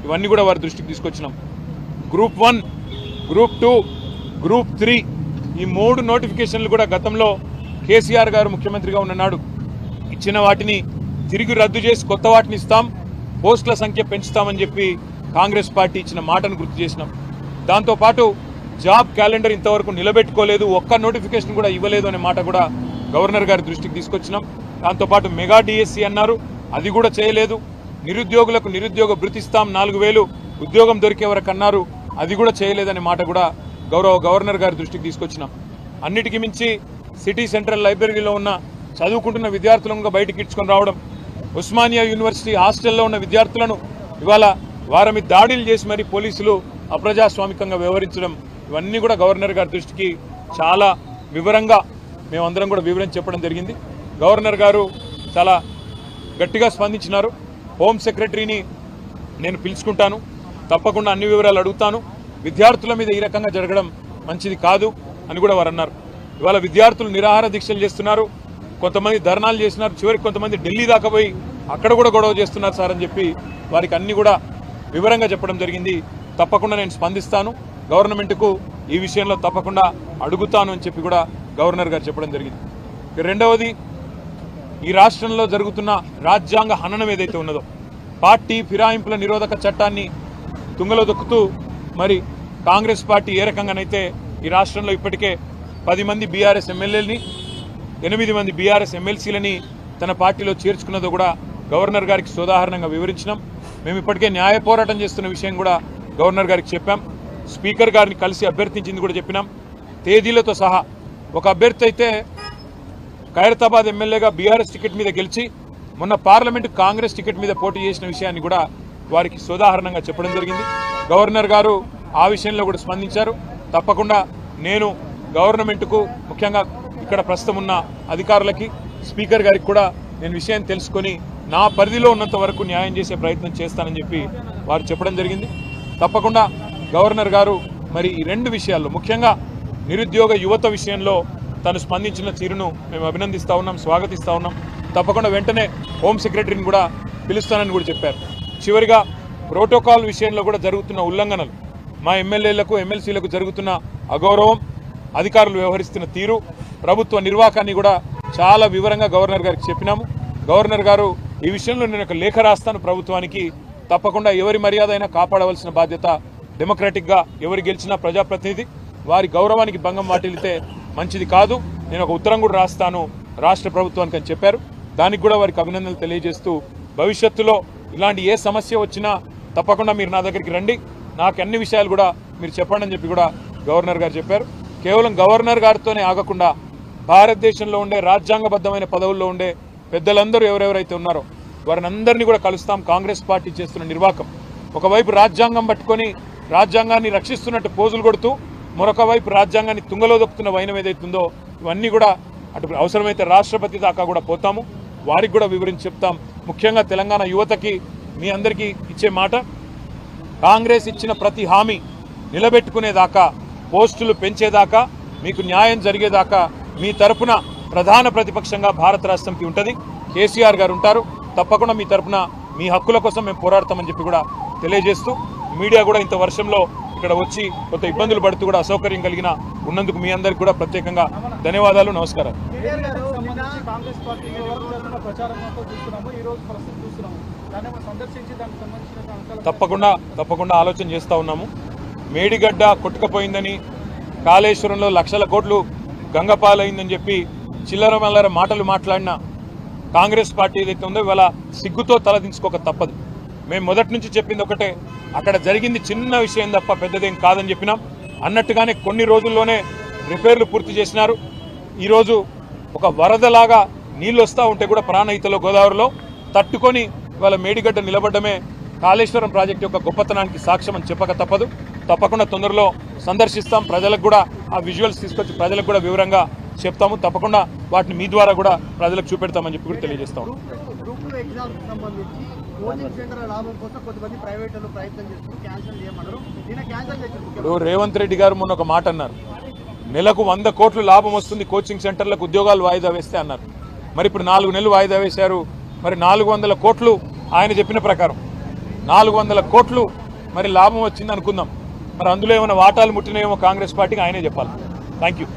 ఇవన్నీ కూడా వారి దృష్టికి తీసుకొచ్చినాం. గ్రూప్ 1, గ్రూప్ 2, గ్రూప్ 3 ఈ 3 నోటిఫికేషన్లు కూడా గతంలో కేసీఆర్ గారు ముఖ్యమంత్రిగా ఉన్ననాడు ఇచ్చిన వాటిని తిరిగి రద్దు చేసి కొత్త వాటిని ఇస్తాం, పోస్టుల సంఖ్య పెంచుతామని చెప్పి కాంగ్రెస్ పార్టీ ఇచ్చిన మాటను గుర్తు చేసినాం. దాంతోపాటు జాబ్ క్యాలెండర్ ఇంతవరకు నిలబెట్టుకోలేదు, ఒక్క నోటిఫికేషన్ కూడా ఇవ్వలేదు అనే మాట కూడా గవర్నర్ గారి దృష్టికి తీసుకొచ్చినాం. దాంతోపాటు మెగా డిఎస్సి అన్నారు, అది కూడా చేయలేదు. నిరుద్యోగులకు నిరుద్యోగ భృతి ఇస్తాం 4000 ఉద్యోగం దొరికే వరకు అన్నారు, అది కూడా చేయలేదనే మాట కూడా గవర్నర్ గారి దృష్టికి తీసుకొచ్చినాం. అన్నిటికీ మించి సిటీ సెంట్రల్ లైబ్రరీలో ఉన్న చదువుకుంటున్న విద్యార్థులను బయటికి ఇడ్చుకొని రావడం, ఉస్మానియా యూనివర్సిటీ హాస్టల్లో ఉన్న విద్యార్థులను ఇవాళ వారి మీద దాడులు చేసి మరి పోలీసులు అప్రజాస్వామికంగా వ్యవహరించడం, ఇవన్నీ కూడా గవర్నర్ గారి దృష్టికి చాలా వివరంగా మేమందరం కూడా వివరించి చెప్పడం జరిగింది. గవర్నర్ గారు చాలా గట్టిగా స్పందించినారు. హోమ్ సెక్రటరీని నేను పిలుచుకుంటాను, తప్పకుండా అన్ని వివరాలు అడుగుతాను, విద్యార్థుల మీద ఈ రకంగా జరగడం మంచిది కాదు అని కూడా వారు అన్నారు. ఇవాళ విద్యార్థులు నిరాహార దీక్షలు చేస్తున్నారు, కొంతమంది ధర్నాలు చేస్తున్నారు, చివరికి కొంతమంది ఢిల్లీ దాకా పోయి అక్కడ కూడా గొడవ చేస్తున్నారు సార్ అని చెప్పి వారికి అన్ని కూడా వివరంగా చెప్పడం జరిగింది. తప్పకుండా నేను స్పందిస్తాను, గవర్నమెంట్కు ఈ విషయంలో తప్పకుండా అడుగుతాను అని చెప్పి కూడా గవర్నర్ గారు చెప్పడం జరిగింది. రెండవది, ఈ రాష్ట్రంలో జరుగుతున్న రాజ్యాంగ హననం ఏదైతే ఉన్నదో, పార్టీ ఫిరాయింపుల నిరోధక చట్టాన్ని తుంగలో దొక్కుతూ మరి కాంగ్రెస్ పార్టీ ఏ రకంగానైతే ఈ రాష్ట్రంలో ఇప్పటికే 10 మంది బీఆర్ఎస్ ఎమ్మెల్యేలని 8 మంది బీఆర్ఎస్ ఎమ్మెల్సీలని తన పార్టీలో చేర్చుకున్నదో కూడా గవర్నర్ గారికి సోదాహరణంగా వివరించినాం. మేము ఇప్పటికే న్యాయ పోరాటం చేస్తున్న విషయం కూడా గవర్నర్ గారికి చెప్పాం. స్పీకర్ గారిని కలిసి అభ్యర్థించింది కూడా చెప్పినాం, తేదీలతో సహా. ఒక అభ్యర్థి అయితే ఖైరతాబాద్ ఎమ్మెల్యేగా బీఆర్ఎస్ టికెట్ మీద గెలిచి మొన్న పార్లమెంటు కాంగ్రెస్ టికెట్ మీద పోటీ చేసిన విషయాన్ని కూడా వారికి సోదాహరణంగా చెప్పడం జరిగింది. గవర్నర్ గారు ఆ విషయంలో కూడా స్పందించారు. తప్పకుండా నేను గవర్నమెంట్కు, ముఖ్యంగా ఇక్కడ ప్రస్తుతం ఉన్న అధికారులకి, స్పీకర్ గారికి కూడా నేను విషయం తెలుసుకొని నా పరిధిలో ఉన్నంత వరకు న్యాయం చేసే ప్రయత్నం చేస్తానని చెప్పి వారు చెప్పడం జరిగింది. తప్పకుండా గవర్నర్ గారు మరి ఈ 2 విషయాల్లో, ముఖ్యంగా నిరుద్యోగ యువత విషయంలో తను స్పందించిన తీరును మేము అభినందిస్తూ ఉన్నాం, స్వాగతిస్తూ ఉన్నాం. తప్పకుండా వెంటనే హోమ్ సెక్రటరీని కూడా పిలుస్తానని కూడా చెప్పారు. చివరిగా ప్రోటోకాల్ విషయంలో కూడా జరుగుతున్న ఉల్లంఘనలు, మా ఎమ్మెల్యేలకు ఎమ్మెల్సీలకు జరుగుతున్న అగౌరవం, అధికారులు వ్యవహరిస్తున్న తీరు, ప్రభుత్వ నిర్వాహకాన్ని కూడా చాలా వివరంగా గవర్నర్ గారికి చెప్పినాము. గవర్నర్ గారు ఈ విషయంలో నేను ఒక లేఖ రాస్తాను ప్రభుత్వానికి, తప్పకుండా ఎవరి మర్యాద అయినా కాపాడవలసిన బాధ్యత డెమోక్రాటిక్గా, ఎవరు గెలిచినా ప్రజాప్రతినిధి, వారి గౌరవానికి భంగం వాటిల్లితే మంచిది కాదు, నేను ఒక ఉత్తరం కూడా రాస్తాను రాష్ట్ర ప్రభుత్వానికి అని చెప్పారు. దానికి కూడా వారికి అభినందనలు తెలియజేస్తూ, భవిష్యత్తులో ఇలాంటి ఏ సమస్య వచ్చినా తప్పకుండా మీరు నా దగ్గరికి రండి, నాకు అన్ని విషయాలు కూడా మీరు చెప్పండి అని చెప్పి కూడా గవర్నర్ గారు చెప్పారు. కేవలం గవర్నర్ గారితోనే ఆగకుండా భారతదేశంలో ఉండే రాజ్యాంగబద్ధమైన పదవుల్లో ఉండే పెద్దలందరూ ఎవరెవరైతే ఉన్నారో వారిని అందరినీ కూడా కలుస్తాం. కాంగ్రెస్ పార్టీ చేస్తున్న నిర్వాకం, ఒకవైపు రాజ్యాంగం పట్టుకొని రాజ్యాంగాన్ని రక్షిస్తున్నట్టు పోజులు కొడుతూ, మరొక వైపు రాజ్యాంగాన్ని తుంగలో దొక్కుతున్న వైనం ఏదైతుందో, ఇవన్నీ కూడా అటు అవసరమైతే రాష్ట్రపతి దాకా కూడా పోతాము, వారికి కూడా వివరించి చెప్తాం. ముఖ్యంగా తెలంగాణ యువతకి మీ అందరికీ ఇచ్చే మాట, కాంగ్రెస్ ఇచ్చిన ప్రతి హామీ నిలబెట్టుకునేదాకా, పోస్టులు పెంచేదాకా, మీకు న్యాయం జరిగేదాకా మీ తరపున ప్రధాన ప్రతిపక్షంగా భారత రాష్ట్రంకి ఉంటుంది, కేసీఆర్ గారు ఉంటారు. తప్పకుండా మీ తరపున మీ హక్కుల కోసం మేము పోరాడతామని చెప్పి కూడా తెలియజేస్తూ, మీడియా కూడా ఇంత వర్షంలో ఇక్కడ వచ్చి కొంత ఇబ్బందులు పడుతూ కూడా అసౌకర్యం కలిగిన ఉన్నందుకు మీ అందరికీ కూడా ప్రత్యేకంగా ధన్యవాదాలు, నమస్కారం. తప్పకుండా ఆలోచన చేస్తూ ఉన్నాము. మేడిగడ్డ కొట్టుకుపోయిందని, కాళేశ్వరంలో లక్షల కోట్లు గంగపాలైందని చెప్పి చిల్లర మల్లర మాటలు మాట్లాడిన కాంగ్రెస్ పార్టీ ఏదైతే ఉందో ఇవాళ సిగ్గుతో తలదించుకోక తప్పదు. మేము మొదటి నుంచి చెప్పింది ఒకటే, అక్కడ జరిగింది చిన్న విషయం తప్ప పెద్దదేం కాదని చెప్పినాం. అన్నట్టుగానే కొన్ని రోజుల్లోనే రిపేర్లు పూర్తి చేసినారు. ఈరోజు ఒక వరదలాగా నీళ్ళు వస్తూ ఉంటే కూడా ప్రాణహితలో గోదావరిలో తట్టుకొని ఇవాళ మేడిగడ్డ నిలబడ్డమే కాళేశ్వరం ప్రాజెక్టు యొక్క గొప్పతనానికి సాక్ష్యం అని చెప్పక తప్పదు. తప్పకుండా తొందరలో సందర్శిస్తాం, ప్రజలకు కూడా ఆ విజువల్స్ తీసుకొచ్చి ప్రజలకు కూడా వివరంగా చెప్తాము. తప్పకుండా వాటిని మీ ద్వారా కూడా ప్రజలకు చూపెడతామని చెప్పి కూడా తెలియజేస్తాము. ఇప్పుడు రేవంత్ రెడ్డి గారు మొన్న ఒక మాట అన్నారు, నెలకు 100 కోట్లు లాభం వస్తుంది కోచింగ్ సెంటర్లకు ఉద్యోగాలు వాయిదా వేస్తే అన్నారు. మరి ఇప్పుడు 4 నెలలు వాయిదా వేశారు. మరి 400 కోట్లు ఆయన చెప్పిన ప్రకారం 400 కోట్లు మరి లాభం వచ్చింది అనుకుందాం. మరి అందులో ఏమైనా వాటాలు ముట్టినాయేమో కాంగ్రెస్ పార్టీకి ఆయనే చెప్పాలి. Thank you.